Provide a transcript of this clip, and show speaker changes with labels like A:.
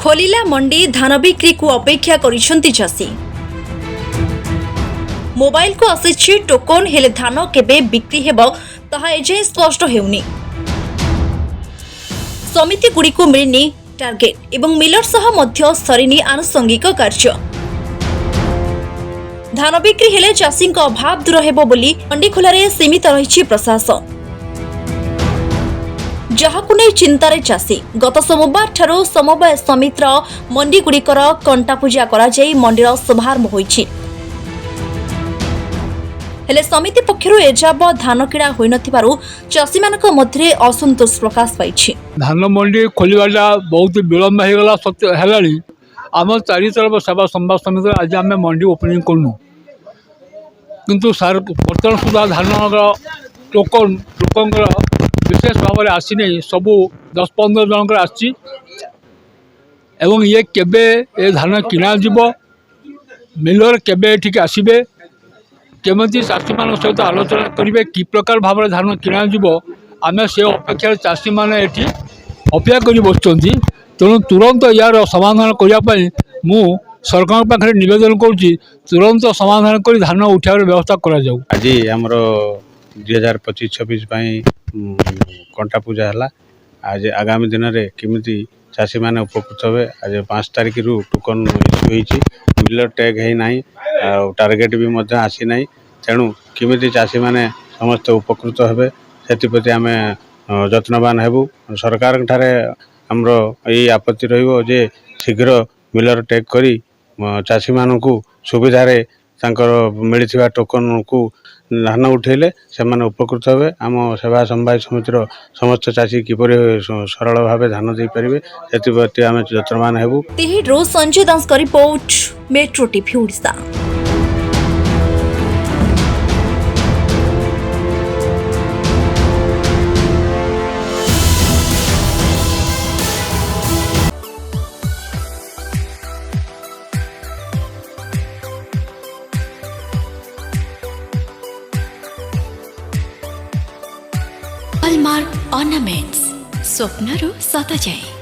A: खोलिला मंडी धान बिक्री को अपेक्षा करिसेंती चाषी। मोबाइल को आसी टोकन हेले धान केबे बिक्री हेबो ताहा एजे स्पष्ट हेउनी। समिति गुडी को मिलनी टार्गेट एवं मिलर सह मध्य सरिनी आनुषंगिक कार्य। धान बिक्री हेले चाषी अभाव दूर हेबो बोली मंडी खोलारे सीमित रही प्रशासन, जहाकु नै चिंतारे चाषी। गत सोमवार ठारू समवाय समितिर मंडी गुड़िकर कंटा पूजा करा जाई मंडीर शुभारंभ होईछि। हेले समिति पक्षरु एजाब धान किड़ा होई नथिबारु चाषी मानक मध्ये असंतोष प्रकाश पाइछि।
B: धान मंडी खोलिबाटा बहुत विलंब हो गला सत्य हेलानी। आम चारि तरफ सेवा संवाद समिति आज आम मंडी ओपनिंग करूँ, किंतु सार बर्तमान सुधा धान टोकन लोकंर विशेष भाव में आसी नहीं। सबू 10-15 जनकर आसी एवं ये केबे ए धान किना जीव मिलर केबे ठीक आसबे केमती चाषी मान सहित आलोचना करेंगे कि प्रकार भाव में धान किना जीव आम से अपेक्षा चाषी मैंने ये अपेक्षा कर बसुँच। तेणु तुरंत यार समाधान करने मु सरकार पाखे निवेदन करुँच तुरंत समाधान कर धान उठावर व्यवस्था करा जाऊ।
C: आज आमर 2025-26 कंटा पूजा है। आज आगामी दिन में केमिति चाषी मैंने उपकृत हे। आज 5 तारिख रु टोकन इश्यू हो मिलर टैग है ना, टार्गेट भी आसी ना। तेणु केमिति चाषी मैंने समस्त उपकृत हे से आम यत्नवान हेबू। सरकार ठारे आमर यही आपत्ति रे शीघ्र मिलर टैग करी चाषी मानू सुविधा मिलता टोकन को धान उठेले से उपकृत हे। आम सेवा समवाय समितिर समस्त चाषी किपर सरल भाव धान दे पारे से आम यत्नवान हेबू।
A: संजय दास का report, metro TV Odisha. Hallmark ornaments स्वप्नरू सत जाए।